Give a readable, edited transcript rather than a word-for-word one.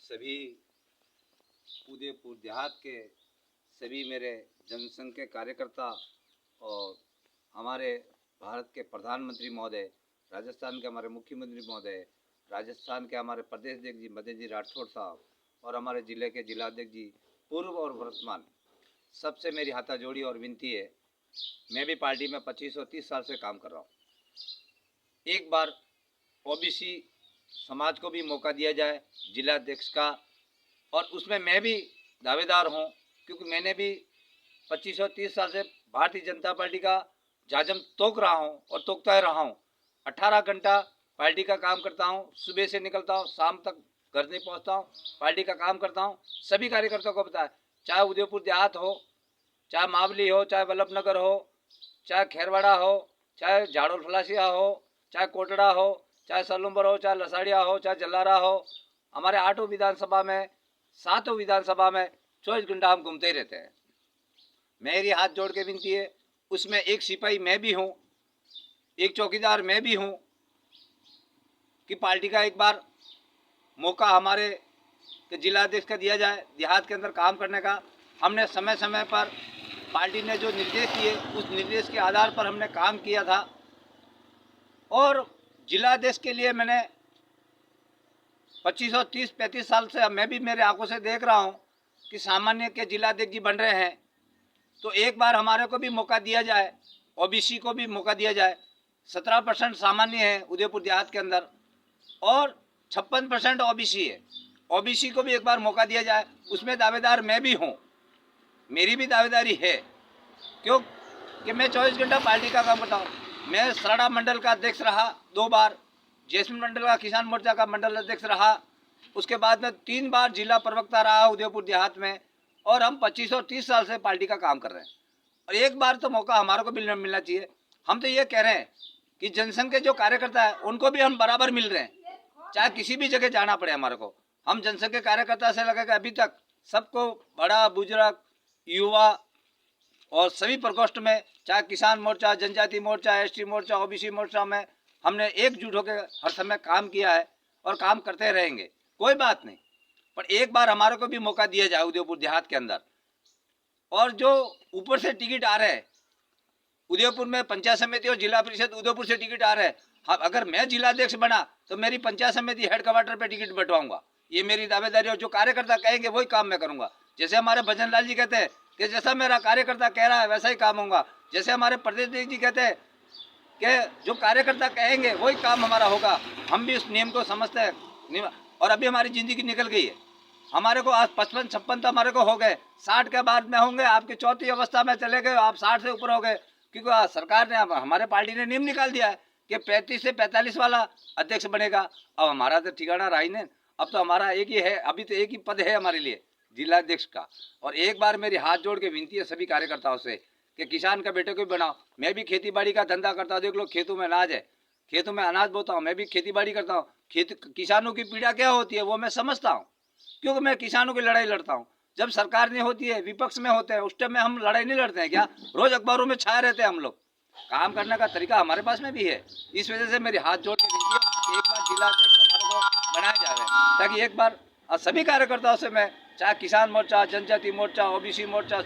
सभी उदयपुर देहात के सभी मेरे जनसंघ के कार्यकर्ता और हमारे भारत के प्रधानमंत्री महोदय, राजस्थान के हमारे मुख्यमंत्री महोदय, राजस्थान के हमारे प्रदेश अध्यक्ष जी मदन जी राठौड़ साहब और हमारे ज़िले के जिलाध्यक्ष जी पूर्व और वर्तमान, सबसे मेरी हाथा जोड़ी और विनती है। मैं भी पार्टी में 25 और 30 साल से काम कर रहा हूँ। एक बार ओबीसी समाज को भी मौका दिया जाए जिलाध्यक्ष का, और उसमें मैं भी दावेदार हूँ, क्योंकि मैंने भी 25 और 30 साल से भारतीय जनता पार्टी का जाजम तोक रहा हूँ और तोकता रहा हूँ। 18 घंटा पार्टी का काम करता हूँ, सुबह से निकलता हूँ, शाम तक घर नहीं पहुँचता हूँ, पार्टी का काम करता हूँ। सभी कार्यकर्ताओं को पता है, चाहे उदयपुर देहात हो, चाहे मावली हो, चाहे वल्लभनगर हो, चाहे खेरवाड़ा हो, चाहे झाड़ोल फलासिया हो, चाहे कोटड़ा हो, चाहे सलूम्बर हो, चाहे लसाड़िया हो, चाहे जलारा हो, हमारे 8 विधानसभा में 7 विधानसभा में 24 घंटा हम घूमते ही रहते हैं। मेरी हाथ जोड़ के विनती है, उसमें एक सिपाही मैं भी हूँ, एक चौकीदार मैं भी हूँ, कि पार्टी का एक बार मौका हमारे के जिलाध्यक्ष का दिया जाए देहात के अंदर काम करने का। हमने समय समय पर पार्टी ने जो निर्देश दिए उस निर्देश के आधार पर हमने काम किया था, और जिलाध्यक्ष के लिए मैंने 25 और 30-35 साल से मैं भी मेरे आंखों से देख रहा हूँ कि सामान्य के जिलाध्यक्ष जी बन रहे हैं, तो एक बार हमारे को भी मौका दिया जाए, ओबीसी को भी मौका दिया जाए। 17% सामान्य है उदयपुर देहात के अंदर और 56% ओबीसी है। ओबीसी को भी एक बार मौका दिया जाए, उसमें दावेदार मैं भी हूँ, मेरी भी दावेदारी है, क्यों कि मैं 24 घंटा पार्टी का काम करता हूँ। मैं सराड़ा मंडल का अध्यक्ष रहा 2 बार, जैसमिन मंडल का किसान मोर्चा का मंडल अध्यक्ष रहा, उसके बाद में 3 बार जिला प्रवक्ता रहा उदयपुर देहात में, और हम 25 और 30 साल से पार्टी का काम कर रहे हैं। और एक बार तो मौका हमारे को भी मिलना चाहिए। हम तो ये कह रहे हैं कि जनसंघ के जो कार्यकर्ता है उनको भी हम बराबर मिल रहे हैं, चाहे किसी भी जगह जाना पड़े हमारे को। हम जनसंघ के कार्यकर्ता से लगेगा अभी तक सबको, बड़ा बुजुर्ग, युवा और सभी प्रकोष्ठ में, चाहे किसान मोर्चा, जनजाति मोर्चा, एसटी मोर्चा, ओबीसी मोर्चा में हमने एकजुट होकर हर समय काम किया है और काम करते रहेंगे। कोई बात नहीं, पर एक बार हमारे को भी मौका दिया जाए उदयपुर देहात के अंदर। और जो ऊपर से टिकट आ रहे हैं उदयपुर में, पंचायत समिति और जिला परिषद उदयपुर से टिकट आ रहे हैं, हाँ, अगर मैं जिलाध्यक्ष बना तो मेरी पंचायत समिति हेडक्वार्टर पे टिकट बंटवाऊंगा, ये मेरी दावेदारी। और जो कार्यकर्ता कहेंगे वही काम मैं करूंगा। जैसे हमारे भजन लाल जी कहते हैं कि जैसा मेरा कार्यकर्ता कह रहा है वैसा ही काम होगा, जैसे हमारे प्रदेश अध्यक्ष जी कहते हैं कि जो कार्यकर्ता कहेंगे वही काम हमारा होगा। हम भी उस नियम को समझते हैं, और अभी हमारी ज़िंदगी निकल गई है। हमारे को आज 55-56 तो हमारे को हो गए, 60 के बाद में होंगे, आपकी चौथी अवस्था में चले गए, आप 60 से ऊपर हो गए, क्योंकि सरकार ने, हमारे पार्टी ने नियम निकाल दिया है कि 35 से 45 वाला अध्यक्ष बनेगा। अब हमारा तो ठिकाना रहा ही नहीं, अब तो हमारा एक ही है, अभी तो एक ही पद है हमारे लिए, जिलाध्यक्ष का। और एक बार मेरी हाथ जोड़ के विनती है सभी कार्यकर्ताओं से कि किसान का बेटे को भी बनाओ। मैं भी खेती बाड़ी का धंधा करता हूँ, देख लो खेतों में अनाज है, खेतों में अनाज बोता हूँ, मैं भी खेती बाड़ी करता हूँ। किसानों की पीड़ा क्या होती है वो मैं समझता हूँ, क्योंकि मैं किसानों की लड़ाई लड़ता हूँ। जब सरकार नहीं होती है, विपक्ष में होते हैं, उस टाइम में हम लड़ाई नहीं लड़ते हैं क्या? रोज अखबारों में छाए रहते हैं हम लोग। काम करने का तरीका हमारे पास में भी है। इस वजह से मेरी हाथ जोड़ के विनती है, एक बार जिलाध्यक्ष हमारे को बनाया जाए, ताकि एक बार सभी कार्यकर्ताओं से मैं, चाहे किसान मोर्चा, जनजाति मोर्चा, ओबीसी मोर्चा,